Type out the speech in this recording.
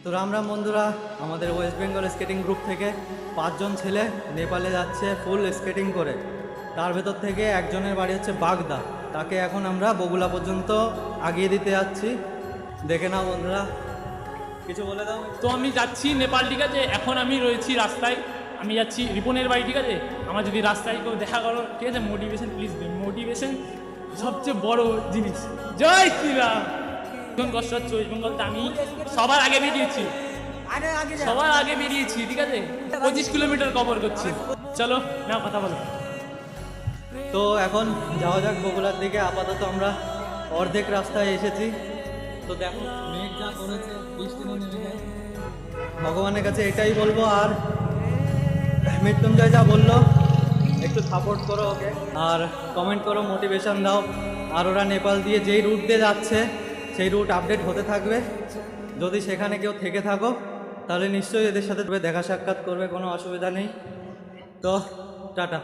তো রাম রাম বন্ধুরা, আমাদের ওয়েস্ট বেঙ্গল স্কেটিং গ্রুপ থেকে 5 জন ছেলে নেপালে যাচ্ছে ফুল স্কেটিং করে। তার ভেতর থেকে একজনের বাড়ি হচ্ছে বাগদা, তাকে এখন আমরা বগুলা পর্যন্ত আগিয়ে দিতে যাচ্ছি। দেখে নাও বন্ধুরা, কিছু বলে দাও। তো আমি যাচ্ছি নেপাল, ঠিক আছে। এখন আমি রয়েছি রাস্তায়, আমি যাচ্ছি রিপনের বাড়ি, ঠিক আছে। আমার যদি রাস্তায় কেউ দেখা করো, ঠিক আছে, মোটিভেশন প্লিজ দিন। মোটিভেশন সবচেয়ে বড় জিনিস। জয় শ্রীরাম। এখন কষ্ট হচ্ছে ওয়েস্ট বেঙ্গলতে, আমি সবার আগে বেরিয়েছি, ঠিক আছে। 25 কিলোমিটার কভার করছি। চলো না কথা বলো। তো এখন যাওয়া যাক বগুলার দিকে। আপাতত আমরা অর্ধেক রাস্তায় এসেছি। তো দেখো মেঘ যা করেছে, বৃষ্টি নেমে যায়। ভগবানের কাছে এটাই বলবো, আর মৃত্যুঞ্জয় যা বললো একটু সাপোর্ট করো ওকে, আর কমেন্ট করো, মোটিভেশন দাও। আর ওরা নেপাল দিয়ে যেই রুট দিয়ে যাচ্ছে সেই রুট আপডেট হতে থাকবে। যদি সেখানে কেউ থেকে থাকো তাহলে নিশ্চয়ই এদের সাথে দেখা সাক্ষাৎ করবে, কোনো অসুবিধা নেই। তো টাটা।